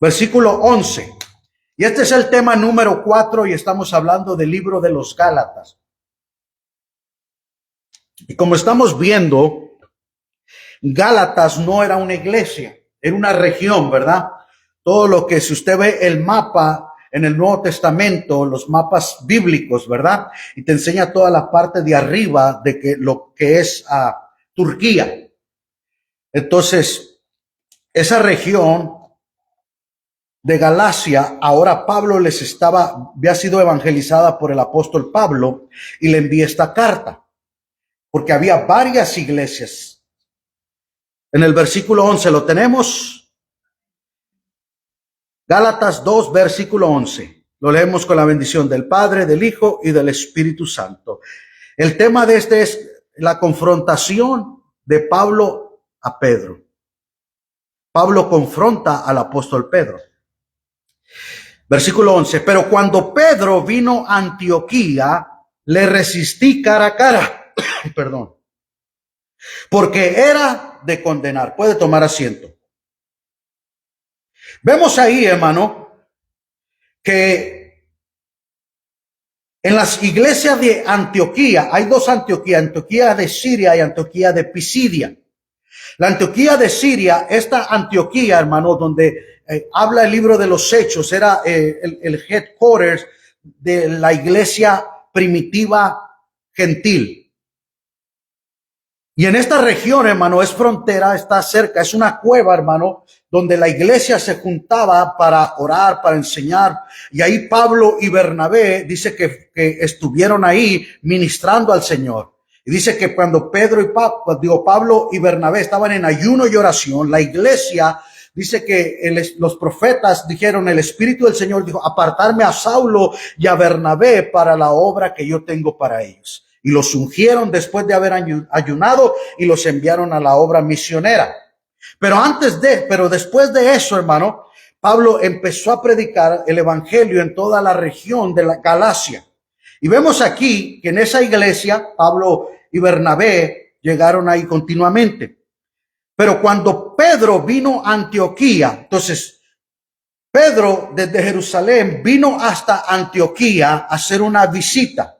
versículo 11. Y este es el tema número 4 y estamos hablando del libro de los Gálatas. Y como estamos viendo, Gálatas no era una iglesia, era una región, ¿verdad? Todo lo que, si usted ve el mapa en el Nuevo Testamento, los mapas bíblicos, ¿verdad? Y te enseña toda la parte de arriba de que lo que es Turquía. Entonces, esa región de Galacia, ahora Pablo había sido evangelizada por el apóstol Pablo y le envía esta carta, porque había varias iglesias. En el versículo 11 lo tenemos. Gálatas 2, versículo 11. Lo leemos con la bendición del Padre, del Hijo y del Espíritu Santo. El tema de este es la confrontación de Pablo a Pedro. Pablo confronta al apóstol Pedro. Versículo 11. Pero cuando Pedro vino a Antioquía, le resistí cara a cara. Perdón. Porque era de condenar. Puede tomar asiento. Vemos ahí, hermano, que en las iglesias de Antioquía, hay dos Antioquías, Antioquía de Siria y Antioquía de Pisidia. La Antioquía de Siria, esta Antioquía, hermano, donde habla el libro de los Hechos, era el headquarters de la iglesia primitiva gentil. Y en esta región, hermano, es frontera, está cerca, es una cueva, hermano, donde la iglesia se juntaba para orar, para enseñar. Y ahí Pablo y Bernabé dice que estuvieron ahí ministrando al Señor. Y dice que cuando Pablo y Bernabé estaban en ayuno y oración, la iglesia dice que los profetas dijeron, el Espíritu del Señor dijo, apartarme a Saulo y a Bernabé para la obra que yo tengo para ellos. Y los ungieron después de haber ayunado y los enviaron a la obra misionera. Pero después de eso, hermano, Pablo empezó a predicar el evangelio en toda la región de la Galacia. Y vemos aquí que en esa iglesia, Pablo y Bernabé llegaron ahí continuamente. Pero cuando Pedro vino a Antioquía, entonces Pedro desde Jerusalén vino hasta Antioquía a hacer una visita.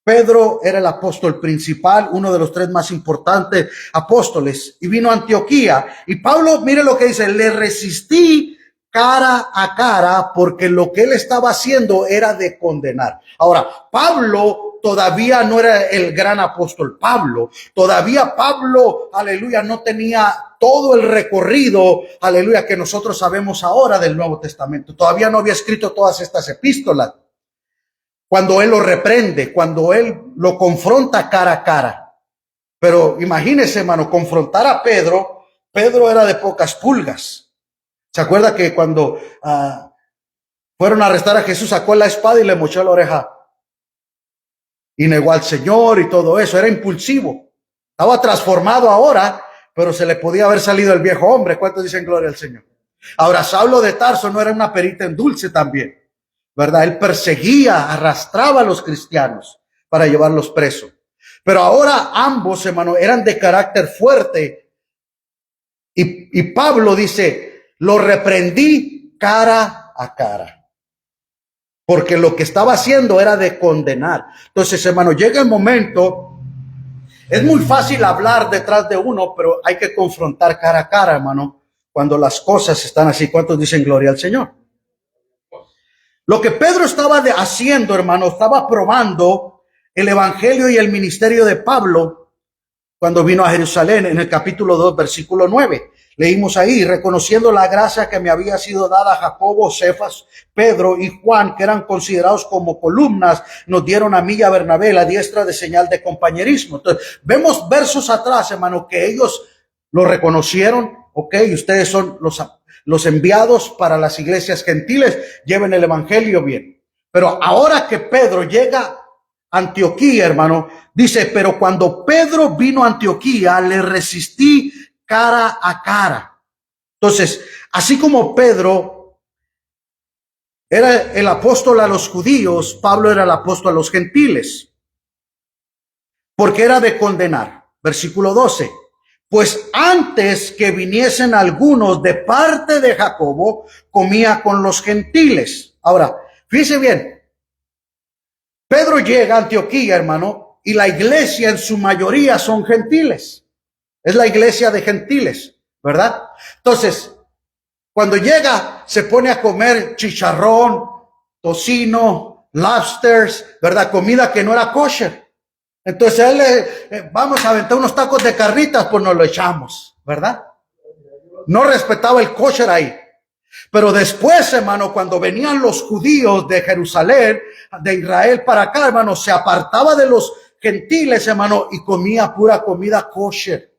Pedro era el apóstol principal, uno de los 3 más importantes apóstoles, y vino a Antioquía. Y Pablo, mire lo que dice, le resistí cara a cara porque lo que él estaba haciendo era de condenar. Ahora, Pablo todavía no era el gran apóstol Pablo. Todavía Pablo, aleluya, no tenía todo el recorrido, aleluya, que nosotros sabemos ahora del Nuevo Testamento. Todavía no había escrito todas estas epístolas. Cuando él lo reprende, cuando él lo confronta cara a cara. Pero imagínese, hermano, confrontar a Pedro. Pedro era de pocas pulgas. ¿Se acuerda que cuando fueron a arrestar a Jesús, sacó la espada y le mochó la oreja? Y negó al Señor y todo eso. Era impulsivo. Estaba transformado ahora, pero se le podía haber salido el viejo hombre. ¿Cuántos dicen gloria al Señor? Ahora, Saulo de Tarso no era una perita en dulce también, ¿verdad? Él perseguía, arrastraba a los cristianos para llevarlos presos. Pero ahora ambos, hermano, eran de carácter fuerte. Y Pablo dice, lo reprendí cara a cara. Porque lo que estaba haciendo era de condenar. Entonces, hermano, llega el momento, es muy fácil hablar detrás de uno, pero hay que confrontar cara a cara, hermano, cuando las cosas están así. ¿Cuántos dicen gloria al Señor? Lo que Pedro estaba haciendo, hermano, estaba probando el evangelio y el ministerio de Pablo cuando vino a Jerusalén en el capítulo 2, versículo 9. Leímos ahí, reconociendo la gracia que me había sido dada a Jacobo, Cefas, Pedro y Juan, que eran considerados como columnas, nos dieron a mí y a Bernabé la diestra de señal de compañerismo. Entonces, vemos versos atrás, hermano, que ellos lo reconocieron. Ok, ustedes son los enviados para las iglesias gentiles, lleven el evangelio bien. Pero ahora que Pedro llega a Antioquía, hermano, dice, pero cuando Pedro vino a Antioquía, le resistí cara a cara. Entonces, así como Pedro era el apóstol a los judíos, Pablo era el apóstol a los gentiles, porque era de condenar. Versículo 12. Pues antes que viniesen algunos de parte de Jacobo, comía con los gentiles. Ahora, fíjese bien, Pedro llega a Antioquía, hermano, y la iglesia en su mayoría son gentiles. Es la iglesia de gentiles, ¿verdad? Entonces, cuando llega, se pone a comer chicharrón, tocino, lobsters, ¿verdad? Comida que no era kosher. Entonces él vamos a aventar unos tacos de carnitas, pues nos lo echamos, ¿verdad? No respetaba el kosher ahí. Pero después, hermano, cuando venían los judíos de Jerusalén, de Israel para acá, hermano, se apartaba de los gentiles, hermano, y comía pura comida kosher.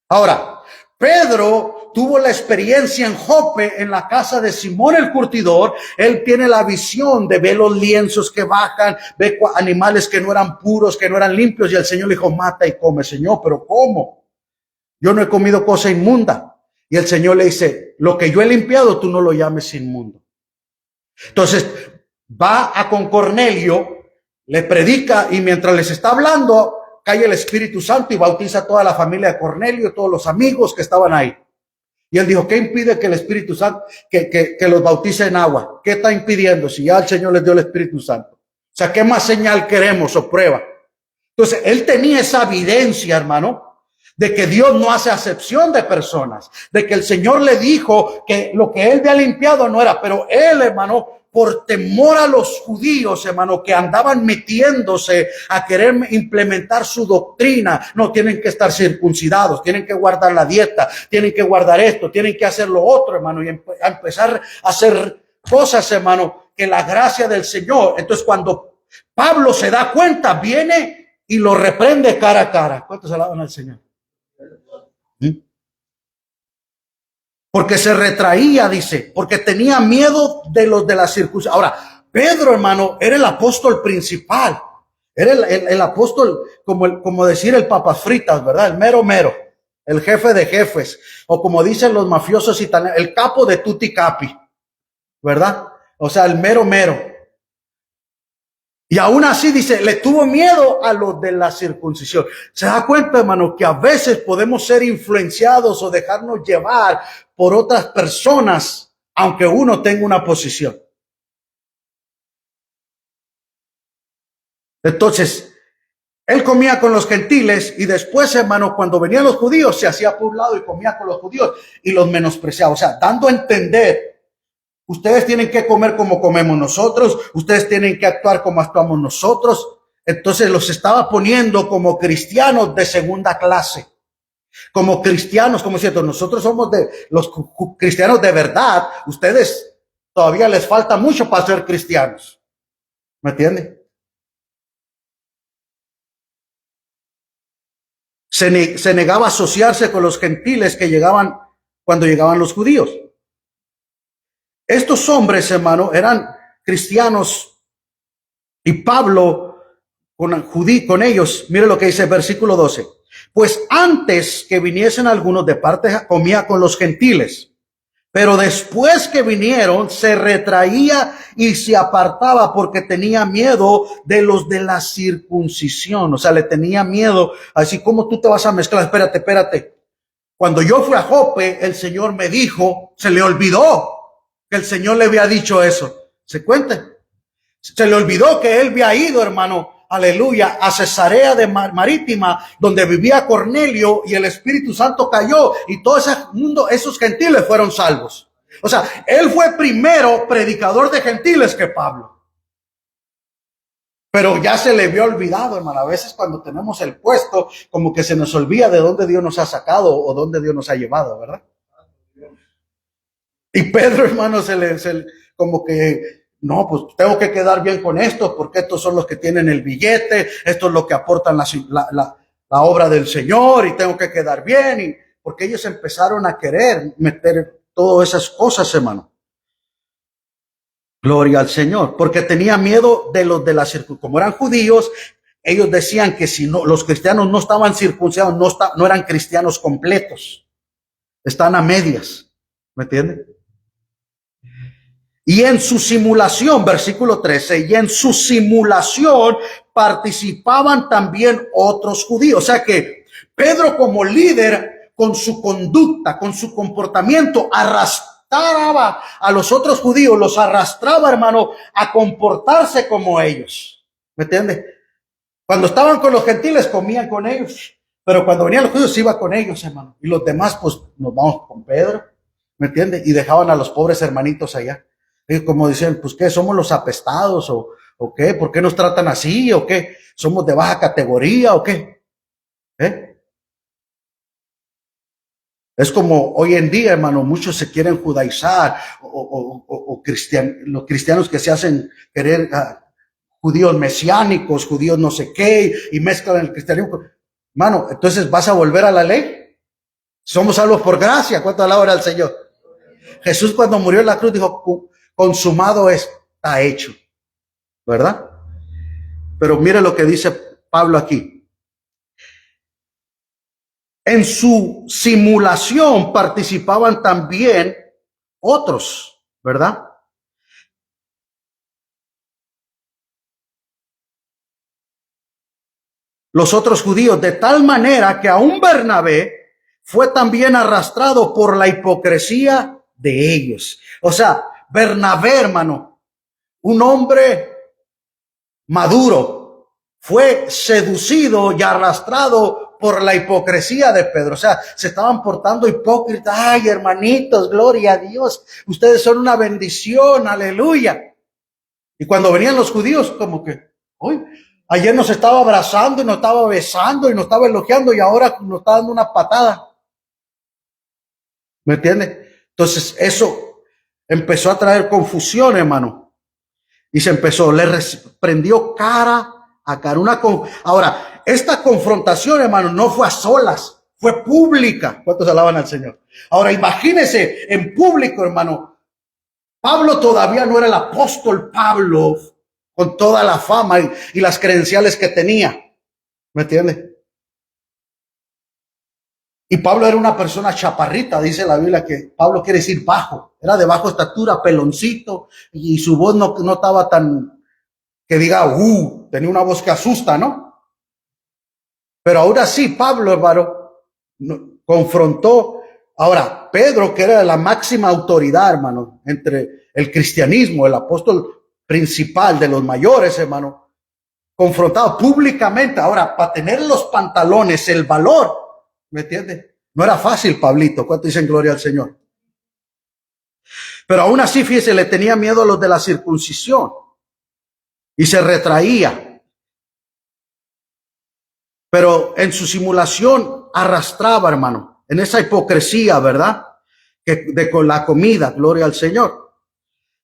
Ahora, Pedro tuvo la experiencia en Jope, en la casa de Simón el curtidor. Él tiene la visión de ver los lienzos que bajan, ve animales que no eran puros, que no eran limpios, y el Señor le dijo, mata y come. Señor, ¿pero cómo? Yo no he comido cosa inmunda. Y el Señor le dice, lo que yo he limpiado, tú no lo llames inmundo. Entonces, va a con Cornelio, le predica, y mientras les está hablando, cae el Espíritu Santo y bautiza a toda la familia de Cornelio, todos los amigos que estaban ahí. Y él dijo, ¿qué impide que el Espíritu Santo, que los bautice en agua? ¿Qué está impidiendo si ya el Señor les dio el Espíritu Santo? O sea, ¿qué más señal queremos o prueba? Entonces, él tenía esa evidencia, hermano, de que Dios no hace acepción de personas, de que el Señor le dijo que lo que él había limpiado no era, pero él, hermano, por temor a los judíos, hermano, que andaban metiéndose a querer implementar su doctrina, no, tienen que estar circuncidados, tienen que guardar la dieta, tienen que guardar esto, tienen que hacer lo otro, hermano, y a empezar a hacer cosas, hermano, que la gracia del Señor. Entonces, cuando Pablo se da cuenta, viene y lo reprende cara a cara. ¿Cuántos alaban al Señor? Porque se retraía, dice, porque tenía miedo de los de la circuncisión. Ahora, Pedro, hermano, era el apóstol principal, era el apóstol, como decir el papas fritas, ¿verdad? El mero mero, el jefe de jefes, o como dicen los mafiosos italianos, el capo de tutti capi, ¿verdad? O sea, el mero mero. Y aún así, dice, le tuvo miedo a los de la circuncisión. Se da cuenta, hermano, que a veces podemos ser influenciados o dejarnos llevar por otras personas, aunque uno tenga una posición. Entonces, él comía con los gentiles y después, hermano, cuando venían los judíos, se hacía por un lado y comía con los judíos y los menospreciaba. O sea, dando a entender, ustedes tienen que comer como comemos nosotros, ustedes tienen que actuar como actuamos nosotros. Entonces los estaba poniendo como cristianos de segunda clase, como cristianos, como cierto, nosotros somos de los cristianos de verdad, ustedes todavía les falta mucho para ser cristianos. ¿Me entienden? Se negaba a asociarse con los gentiles que llegaban cuando llegaban los judíos. Estos hombres, hermano, eran cristianos y Pablo con ellos, mire lo que dice el versículo 12. Pues antes que viniesen algunos de parte, comía con los gentiles, pero después que vinieron, se retraía y se apartaba porque tenía miedo de los de la circuncisión. O sea, le tenía miedo, así como tú te vas a mezclar. Espérate. Cuando yo fui a Jope, el Señor me dijo, se le olvidó que el Señor le había dicho eso. ¿Se cuenta? Se le olvidó que él había ido, hermano, aleluya, a Cesarea de Marítima, donde vivía Cornelio, y el Espíritu Santo cayó y todo ese mundo, esos gentiles fueron salvos. O sea, él fue primero predicador de gentiles que Pablo. Pero ya se le había olvidado, hermano. A veces cuando tenemos el puesto, como que se nos olvida de dónde Dios nos ha sacado o dónde Dios nos ha llevado, ¿verdad? Y Pedro, hermano, como que, no, pues tengo que quedar bien con esto, porque estos son los que tienen el billete, esto es lo que aportan la obra del Señor, y tengo que quedar bien, y porque ellos empezaron a querer meter todas esas cosas, hermano. Gloria al Señor, porque tenía miedo de los de la circuncisión. Como eran judíos, ellos decían que si no, los cristianos no estaban circuncidados, no eran cristianos completos, están a medias, ¿me entienden? Y en su simulación, versículo 13, y en su simulación participaban también otros judíos. O sea que Pedro como líder, con su conducta, con su comportamiento, arrastraba a los otros judíos, los arrastraba, hermano, a comportarse como ellos. ¿Me entiendes? Cuando estaban con los gentiles, comían con ellos. Pero cuando venían los judíos, iba con ellos, hermano. Y los demás, pues, nos vamos con Pedro. ¿Me entiendes? Y dejaban a los pobres hermanitos allá. Y como decían, pues, ¿qué? ¿Somos los apestados? ¿O qué? ¿Por qué nos tratan así? ¿O qué? ¿Somos de baja categoría? ¿O qué? Es como hoy en día, hermano, muchos se quieren judaizar o los cristianos que se hacen querer judíos mesiánicos, judíos no sé qué, y mezclan el cristianismo. Hermano, entonces vas a volver a la ley. Somos salvos por gracia. ¿Cuánto alaba al Señor? Jesús cuando murió en la cruz dijo, consumado está hecho, ¿verdad? Pero mire lo que dice Pablo aquí. En su simulación participaban también otros, ¿verdad? Los otros judíos, de tal manera que aún Bernabé fue también arrastrado por la hipocresía de ellos. O sea, Bernabé, hermano, un hombre maduro, fue seducido y arrastrado por la hipocresía de Pedro. O sea, se estaban portando hipócritas. Ay, hermanitos, gloria a Dios. Ustedes son una bendición, aleluya. Y cuando venían los judíos, como que, uy, ayer nos estaba abrazando y nos estaba besando y nos estaba elogiando y ahora nos está dando una patada. ¿Me entiende? Entonces eso empezó a traer confusión, hermano. Y se empezó, le prendió cara a cara. Ahora, esta confrontación, hermano, no fue a solas, fue pública. ¿Cuántos alaban al Señor? Ahora, imagínense, en público, hermano, Pablo todavía no era el apóstol Pablo, con toda la fama y las credenciales que tenía. ¿Me entiende? Y Pablo era una persona chaparrita, dice la Biblia que Pablo quiere decir bajo. Era de bajo estatura, peloncito, y su voz no estaba tan, que diga, tenía una voz que asusta, ¿no? Pero aún así, Pablo, hermano, confrontó. Ahora, Pedro, que era la máxima autoridad, hermano, entre el cristianismo, el apóstol principal de los mayores, hermano, confrontado públicamente. Ahora, para tener los pantalones, el valor, ¿me entiende? No era fácil, Pablito. ¿Cuánto dicen gloria al Señor? Pero aún así, fíjese, le tenía miedo a los de la circuncisión y se retraía. Pero en su simulación arrastraba, hermano, en esa hipocresía, ¿verdad? Con la comida, gloria al Señor.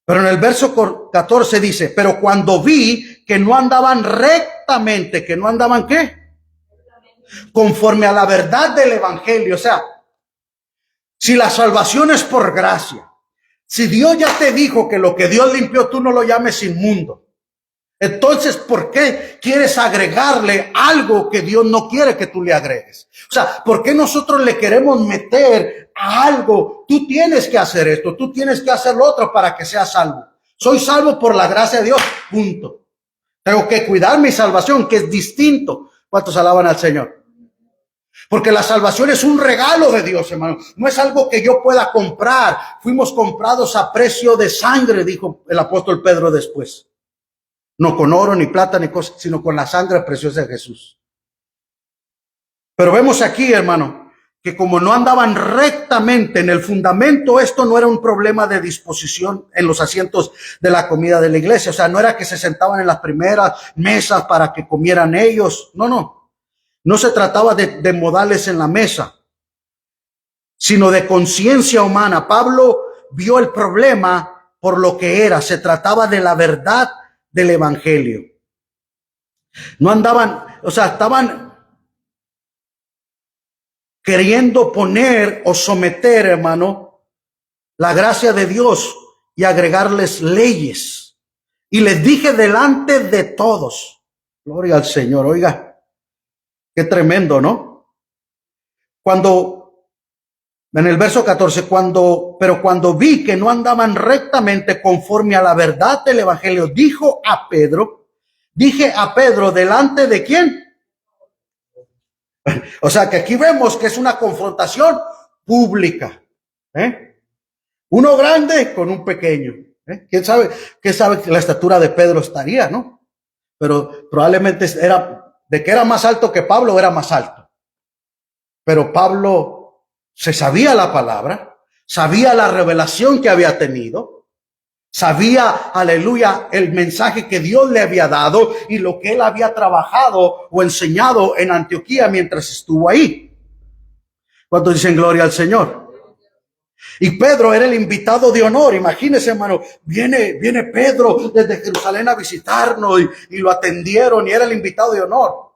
Pero en el verso 14 dice, pero cuando vi que no andaban rectamente, que no andaban ¿qué? Conforme a la verdad del evangelio. O sea, si la salvación es por gracia, si Dios ya te dijo que lo que Dios limpió tú no lo llames inmundo, entonces ¿por qué quieres agregarle algo que Dios no quiere que tú le agregues? O sea, ¿por qué nosotros le queremos meter a algo? Tú tienes que hacer esto, tú tienes que hacer lo otro para que seas salvo. Soy salvo por la gracia de Dios, punto. Tengo que cuidar mi salvación, que es distinto. ¿Cuántos alaban al Señor? Porque la salvación es un regalo de Dios, hermano. No es algo que yo pueda comprar. Fuimos comprados a precio de sangre, dijo el apóstol Pedro después. No con oro, ni plata, ni cosas, sino con la sangre preciosa de Jesús. Pero vemos aquí, hermano, que como no andaban rectamente en el fundamento, esto no era un problema de disposición en los asientos de la comida de la iglesia. O sea, no era que se sentaban en las primeras mesas para que comieran ellos. No. No se trataba de modales en la mesa, sino de conciencia humana. Pablo vio el problema por lo que era. Se trataba de la verdad del evangelio. No andaban, o sea, estaban queriendo poner o someter, hermano, la gracia de Dios y agregarles leyes. Y les dije delante de todos, gloria al Señor, oiga. Qué tremendo, ¿no? Cuando, en el verso 14, pero cuando vi que no andaban rectamente conforme a la verdad del evangelio, dije a Pedro, ¿delante de quién? O sea que aquí vemos que es una confrontación pública. Uno grande con un pequeño. ¿Quién sabe qué sabe que la estatura de Pedro estaría, no? Pero probablemente era, de que era más alto que Pablo, era más alto. Pero Pablo se sabía la palabra, sabía la revelación que había tenido, sabía, aleluya, el mensaje que Dios le había dado y lo que él había trabajado o enseñado en Antioquía mientras estuvo ahí. ¿Cuántos dicen gloria al Señor? Y Pedro era el invitado de honor. Imagínense, hermano, viene Pedro desde Jerusalén a visitarnos y lo atendieron y era el invitado de honor.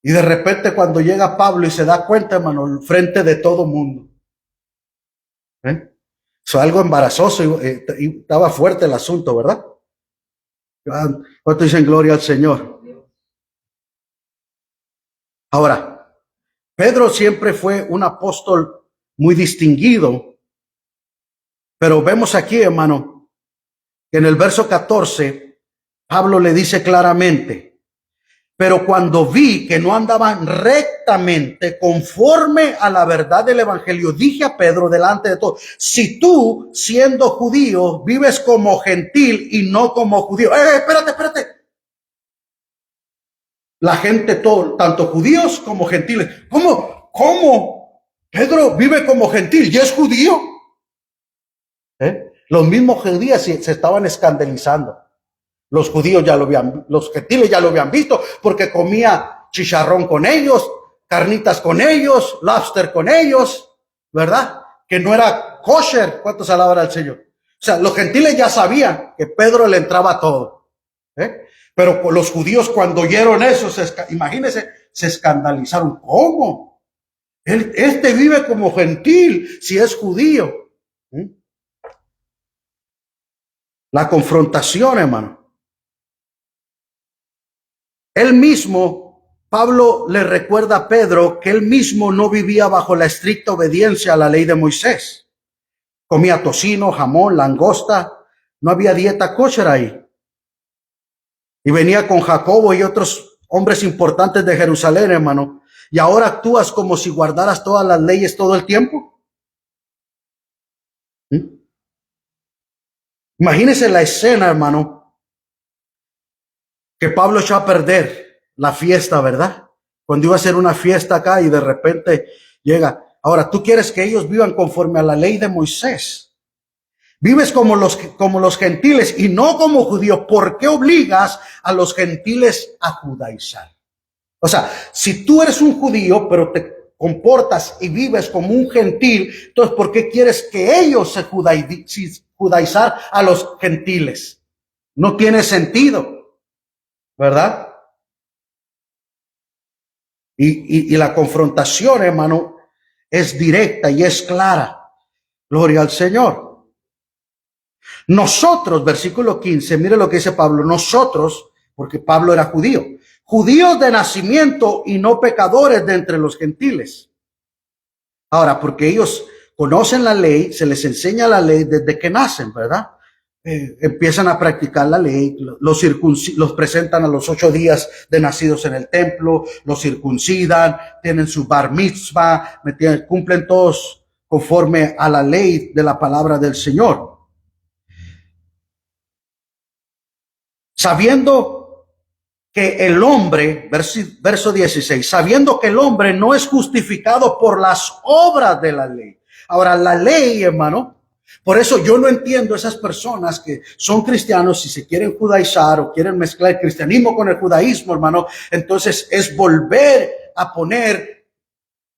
Y de repente cuando llega Pablo y se da cuenta, hermano, al frente de todo mundo. Fue algo embarazoso y estaba fuerte el asunto, ¿verdad? ¿Cuánto dicen gloria al Señor? Ahora, Pedro siempre fue un apóstol muy distinguido, pero vemos aquí, hermano, que en el verso 14, Pablo le dice claramente: pero cuando vi que no andaban rectamente conforme a la verdad del evangelio, dije a Pedro delante de todos: si tú, siendo judío, vives como gentil y no como judío. Espérate. La gente, todo, tanto judíos como gentiles. ¿Cómo? Pedro vive como gentil y es judío. Los mismos judíos se estaban escandalizando. Los judíos ya lo habían, los gentiles ya lo habían visto, porque comía chicharrón con ellos, carnitas con ellos, lobster con ellos, ¿verdad? Que no era kosher. ¿Cuántos alaban al Señor? O sea, los gentiles ya sabían que Pedro le entraba todo. Pero los judíos, cuando oyeron eso, imagínense, se escandalizaron. ¿Cómo? Este vive como gentil si es judío. La confrontación, hermano. Él mismo, Pablo le recuerda a Pedro que él mismo no vivía bajo la estricta obediencia a la ley de Moisés. Comía tocino, jamón, langosta. No había dieta kosher ahí. Y venía con Jacobo y otros hombres importantes de Jerusalén, hermano. Y ahora actúas como si guardaras todas las leyes todo el tiempo. Imagínese la escena, hermano, que Pablo echó a perder la fiesta, ¿verdad? Cuando iba a hacer una fiesta acá y de repente llega. Ahora, tú quieres que ellos vivan conforme a la ley de Moisés. Vives como los gentiles y no como judíos. ¿Por qué obligas a los gentiles a judaizar? O sea, si tú eres un judío, pero te comportas y vives como un gentil, entonces ¿por qué quieres que ellos se judaizar a los gentiles? No tiene sentido, ¿verdad? Y la confrontación, hermano, es directa y es clara. Gloria al Señor. Nosotros, versículo 15, mire lo que dice Pablo. Nosotros, porque Pablo era judío, judíos de nacimiento y no pecadores de entre los gentiles. Ahora, porque ellos conocen la ley, se les enseña la ley desde que nacen, ¿verdad? Empiezan a practicar la ley, los presentan a los 8 días de nacidos en el templo, los circuncidan, tienen su bar mitzvah, cumplen todos conforme a la ley de la palabra del Señor. Sabiendo que el hombre, verso 16, sabiendo que el hombre no es justificado por las obras de la ley. Ahora, la ley, hermano, por eso yo no entiendo esas personas que son cristianos y se quieren judaizar o quieren mezclar el cristianismo con el judaísmo, hermano. Entonces es volver a poner,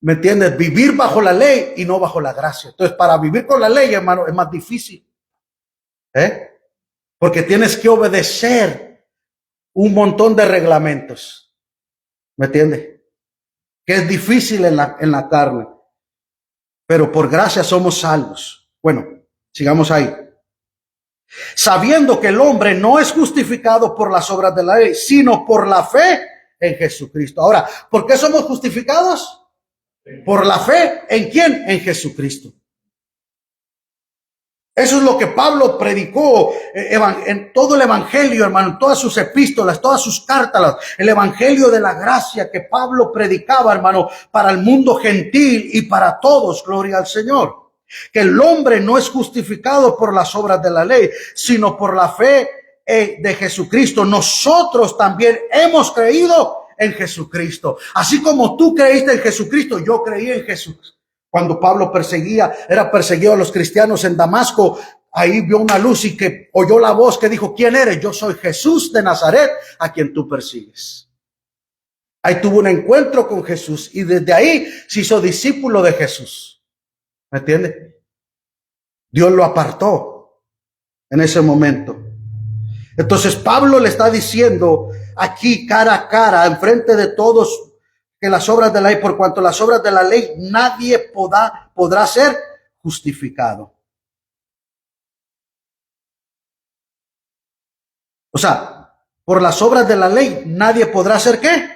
¿me entiendes? Vivir bajo la ley y no bajo la gracia. Entonces, para vivir con la ley, hermano, es más difícil. Porque tienes que obedecer un montón de reglamentos. ¿Me entiendes? Que es difícil en la carne. Pero por gracia somos salvos. Bueno, sigamos ahí. Sabiendo que el hombre no es justificado por las obras de la ley, sino por la fe en Jesucristo. Ahora, ¿por qué somos justificados? Por la fe en ¿quién? En Jesucristo. Eso es lo que Pablo predicó en todo el evangelio, hermano, en todas sus epístolas, todas sus cartas, el evangelio de la gracia que Pablo predicaba, hermano, para el mundo gentil y para todos, gloria al Señor. Que el hombre no es justificado por las obras de la ley, sino por la fe de Jesucristo. Nosotros también hemos creído en Jesucristo. Así como tú creíste en Jesucristo, yo creí en Jesús. Cuando Pablo era perseguido a los cristianos en Damasco, ahí vio una luz y que oyó la voz que dijo, ¿quién eres? Yo soy Jesús de Nazaret, a quien tú persigues. Ahí tuvo un encuentro con Jesús y desde ahí se hizo discípulo de Jesús. ¿Me entiende? Dios lo apartó en ese momento. Entonces Pablo le está diciendo aquí cara a cara, enfrente de todos, que las obras de la ley, por cuanto las obras de la ley, nadie podrá ser justificado. O sea, por las obras de la ley, nadie podrá ser ¿qué?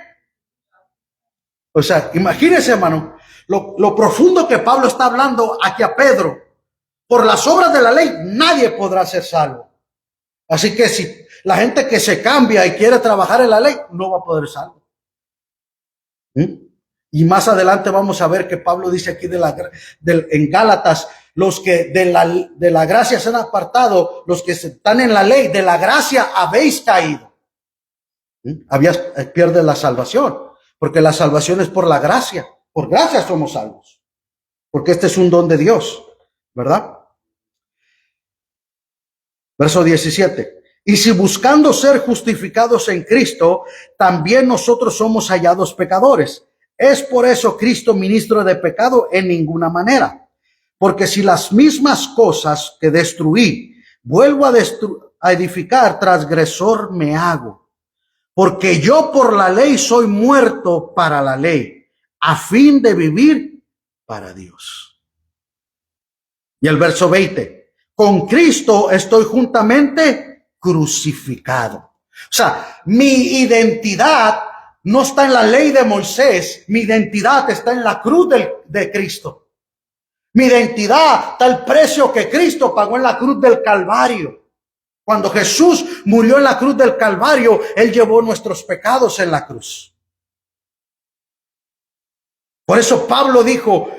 O sea, imagínense, hermano, lo profundo que Pablo está hablando aquí a Pedro. Por las obras de la ley, nadie podrá ser salvo. Así que si la gente que se cambia y quiere trabajar en la ley, no va a poder ser salvo. Y más adelante vamos a ver que Pablo dice aquí en Gálatas, los que de la gracia se han apartado, los que están en la ley, de la gracia habéis caído. Pierde la salvación, porque la salvación es por la gracia. Por gracia somos salvos, porque este es un don de Dios, ¿verdad? Verso 17. Y si buscando ser justificados en Cristo, también nosotros somos hallados pecadores. ¿Es por eso Cristo ministro de pecado? En ninguna manera. Porque si las mismas cosas que destruí, vuelvo a edificar, transgresor me hago. Porque yo por la ley soy muerto para la ley, a fin de vivir para Dios. Y el verso 20. Con Cristo estoy juntamente crucificado. O sea, mi identidad no está en la ley de Moisés, mi identidad está en la cruz de Cristo. Mi identidad está el precio que Cristo pagó en la cruz del Calvario. Cuando Jesús murió en la cruz del Calvario, Él llevó nuestros pecados en la cruz. Por eso Pablo dijo,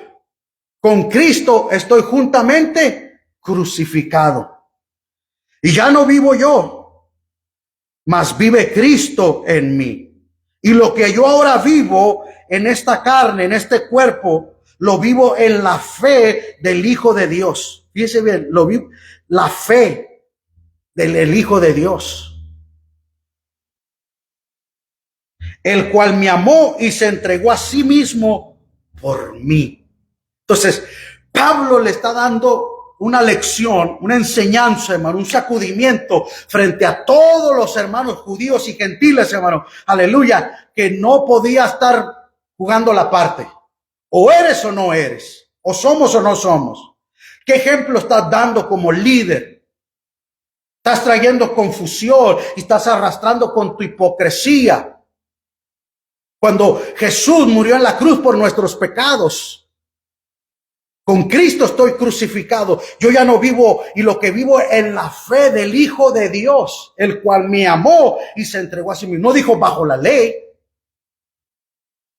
con Cristo estoy juntamente crucificado. Y ya no vivo yo, mas vive Cristo en mí. Y lo que yo ahora vivo en esta carne, en este cuerpo, lo vivo en la fe del Hijo de Dios. Fíjese bien, lo vivo, la fe del Hijo de Dios, el cual me amó y se entregó a sí mismo por mí. Entonces, Pablo le está dando una lección, una enseñanza, hermano, un sacudimiento frente a todos los hermanos judíos y gentiles, hermano, aleluya, que no podía estar jugando la parte. O eres o no eres, o somos o no somos. ¿Qué ejemplo estás dando como líder? Estás trayendo confusión y estás arrastrando con tu hipocresía. Cuando Jesús murió en la cruz por nuestros pecados, con Cristo estoy crucificado. Yo ya no vivo, y lo que vivo en la fe del Hijo de Dios, el cual me amó y se entregó a sí mismo. No dijo bajo la ley,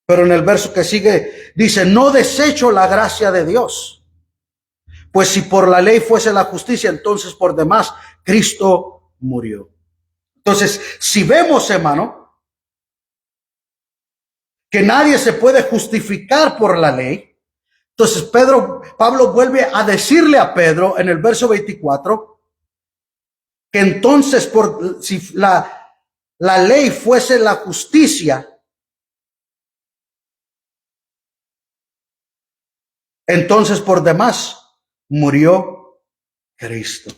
pero en el verso que sigue dice, no desecho la gracia de Dios. Pues si por la ley fuese la justicia, entonces por demás Cristo murió. Entonces, si vemos, hermano, que nadie se puede justificar por la ley, entonces Pablo vuelve a decirle a Pedro en el verso 24 que entonces si la ley fuese la justicia, entonces por demás murió Cristo.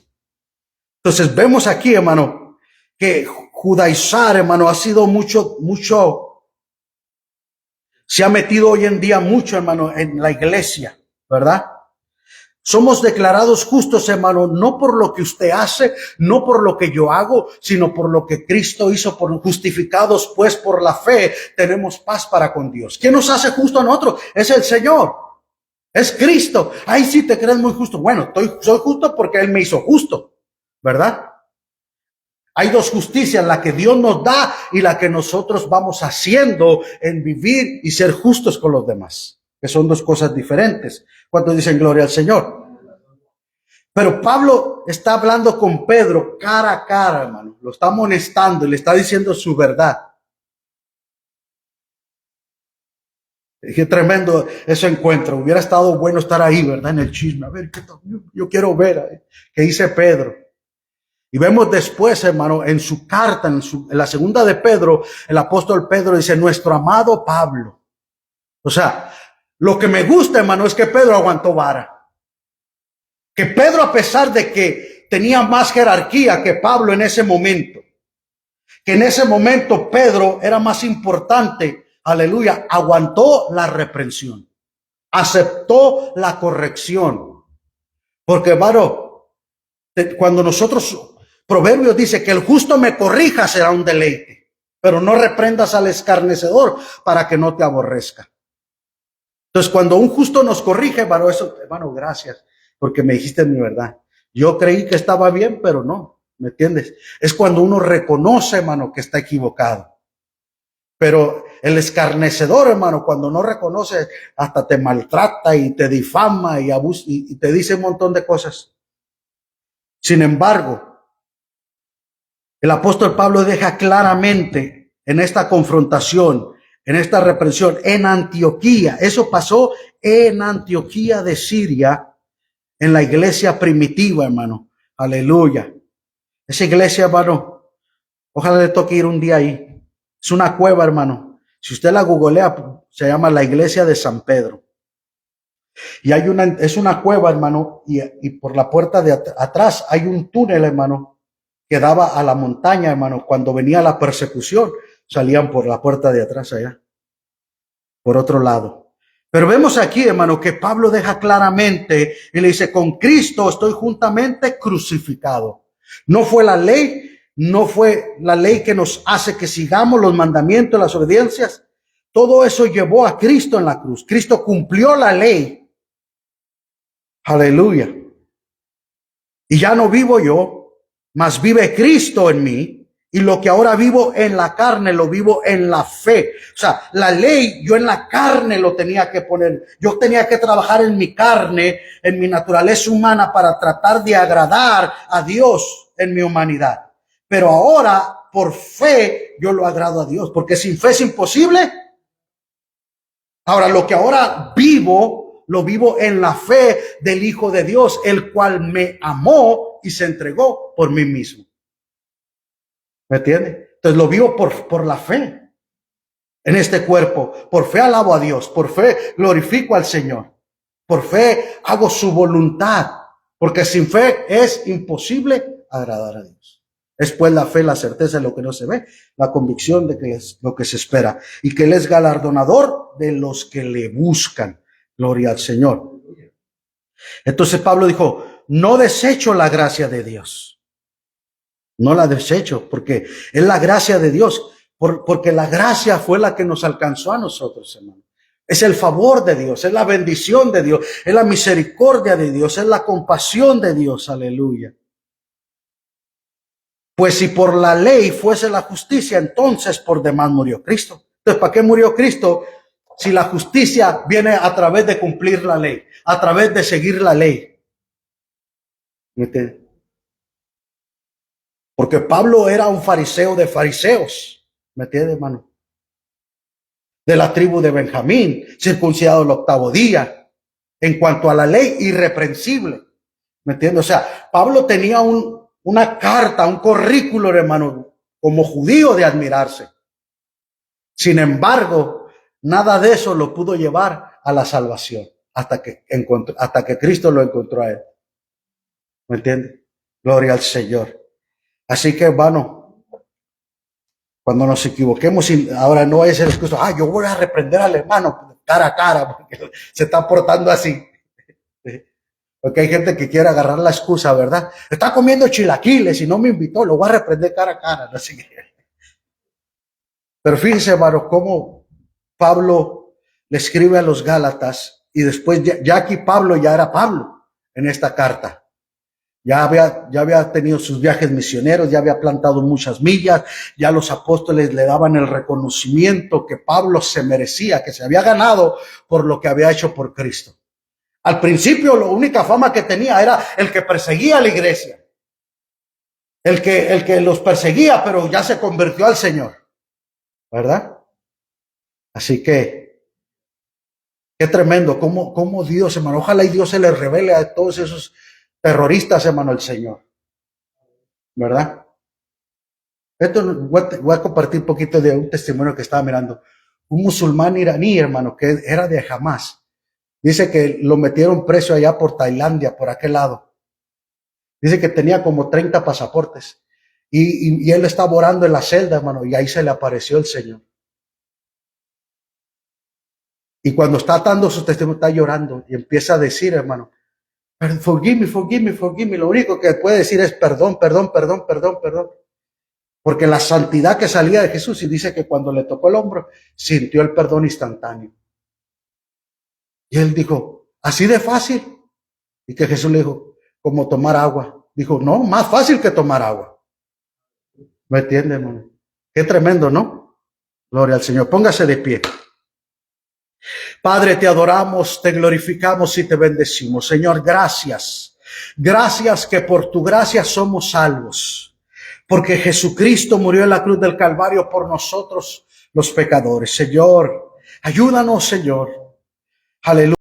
Entonces vemos aquí, hermano, que judaizar, hermano, ha sido mucho, se ha metido hoy en día mucho, hermano, en la iglesia, ¿verdad? Somos declarados justos, hermano, no por lo que usted hace, no por lo que yo hago, sino por lo que Cristo hizo, por justificados, pues por la fe tenemos paz para con Dios. ¿Quién nos hace justo a nosotros? Es el Señor. Es Cristo. Ahí sí te crees muy justo. Bueno, soy justo porque Él me hizo justo, ¿verdad? Hay dos justicias, la que Dios nos da y la que nosotros vamos haciendo en vivir y ser justos con los demás, que son dos cosas diferentes. ¿Cuántos dicen gloria al Señor? Pero Pablo está hablando con Pedro cara a cara, hermano. Lo está amonestando y le está diciendo su verdad. Qué tremendo ese encuentro. Hubiera estado bueno estar ahí, ¿verdad? En el chisme. A ver, yo quiero ver qué dice Pedro. Y vemos después, hermano, en su carta, en la segunda de Pedro, el apóstol Pedro dice, nuestro amado Pablo. O sea, lo que me gusta, hermano, es que Pedro aguantó vara. Que Pedro, a pesar de que tenía más jerarquía que Pablo en ese momento, que en ese momento Pedro era más importante, aleluya, aguantó la reprensión, aceptó la corrección. Porque, hermano, cuando nosotros, Proverbios dice que el justo me corrija será un deleite, pero no reprendas al escarnecedor para que no te aborrezca. Entonces, cuando un justo nos corrige, hermano, eso, hermano, gracias, porque me dijiste mi verdad. Yo creí que estaba bien, pero no, ¿me entiendes? Es cuando uno reconoce, hermano, que está equivocado. Pero el escarnecedor, hermano, cuando no reconoce, hasta te maltrata y te difama y abusa y te dice un montón de cosas. Sin embargo, el apóstol Pablo deja claramente en esta confrontación, en esta reprensión, en Antioquía. Eso pasó en Antioquía de Siria, en la iglesia primitiva, hermano. Aleluya. Esa iglesia, hermano, ojalá le toque ir un día ahí. Es una cueva, hermano. Si usted la googlea, se llama la iglesia de San Pedro. Y es una cueva, hermano, y por la puerta de atrás hay un túnel, hermano, que daba a la montaña, hermano. Cuando venía la persecución, salían por la puerta de atrás allá, por otro lado. Pero vemos aquí, hermano, que Pablo deja claramente y le dice, con Cristo estoy juntamente crucificado. No fue la ley, no fue la ley que nos hace que sigamos los mandamientos, las obediencias. Todo eso llevó a Cristo en la cruz. Cristo cumplió la ley. Aleluya. Y ya no vivo yo, mas vive Cristo en mí. Y lo que ahora vivo en la carne, lo vivo en la fe. O sea, la ley, yo en la carne lo tenía que poner. Yo tenía que trabajar en mi carne, en mi naturaleza humana, para tratar de agradar a Dios en mi humanidad. Pero ahora, por fe, yo lo agrado a Dios. Porque sin fe es imposible. Ahora, lo que ahora vivo, lo vivo en la fe del Hijo de Dios, el cual me amó y se entregó por mí mismo. ¿Me entiende? Entonces lo vivo por la fe en este cuerpo. Por fe alabo a Dios. Por fe glorifico al Señor. Por fe hago su voluntad. Porque sin fe es imposible agradar a Dios. Es pues la fe, la certeza de lo que no se ve, la convicción de que es lo que se espera. Y que Él es galardonador de los que le buscan. Gloria al Señor. Entonces Pablo dijo, no desecho la gracia de Dios. No la desecho, porque es la gracia de Dios, porque la gracia fue la que nos alcanzó a nosotros, hermano. Es el favor de Dios, es la bendición de Dios, es la misericordia de Dios, es la compasión de Dios, aleluya. Pues si por la ley fuese la justicia, entonces por demás murió Cristo. Entonces, ¿para qué murió Cristo? Si la justicia viene a través de cumplir la ley, a través de seguir la ley. ¿Me entiendes? Porque Pablo era un fariseo de fariseos, ¿me entiendes, hermano? De la tribu de Benjamín, circuncidado el 8º día. En cuanto a la ley, irreprensible, ¿me entiendes? O sea, Pablo tenía una carta, un currículo, hermano, como judío de admirarse. Sin embargo, nada de eso lo pudo llevar a la salvación hasta que Cristo lo encontró a él. ¿Me entiendes? Gloria al Señor. Así que, hermano, cuando nos equivoquemos, ahora no es el excusa, yo voy a reprender al hermano cara a cara porque se está portando así. Porque hay gente que quiere agarrar la excusa, ¿verdad? Está comiendo chilaquiles y no me invitó, lo voy a reprender cara a cara. No sé qué. Pero fíjense, hermano, cómo Pablo le escribe a los Gálatas y después ya aquí Pablo ya era Pablo en esta carta. Ya había tenido sus viajes misioneros, ya había plantado muchas millas, ya los apóstoles le daban el reconocimiento que Pablo se merecía, que se había ganado por lo que había hecho por Cristo. Al principio la única fama que tenía era el que perseguía a la iglesia, el que los perseguía, pero ya se convirtió al Señor, ¿verdad? Así que, qué tremendo, cómo Dios, hermano, ojalá y Dios se le revele a todos esos terroristas, hermano, el Señor, ¿verdad? Esto voy a compartir un poquito de un testimonio que estaba mirando. Un musulmán iraní, hermano, que era de Hamas. Dice que lo metieron preso allá por Tailandia, por aquel lado. Dice que tenía como 30 pasaportes. Y él estaba orando en la celda, hermano, y ahí se le apareció el Señor. Y cuando está dando su testimonio, está llorando y empieza a decir, hermano, forgive me, forgive me, forgive me. Lo único que puede decir es perdón, perdón, perdón, perdón, perdón. Porque la santidad que salía de Jesús, y dice que cuando le tocó el hombro, sintió el perdón instantáneo. Y él dijo, así de fácil. Y que Jesús le dijo, como tomar agua. Dijo, no, más fácil que tomar agua. ¿Me entiende, hermano? Qué tremendo, ¿no? Gloria al Señor. Póngase de pie. Padre, te adoramos, te glorificamos y te bendecimos. Señor, gracias. Gracias que por tu gracia somos salvos. Porque Jesucristo murió en la cruz del Calvario por nosotros los pecadores. Señor, ayúdanos, Señor. Aleluya.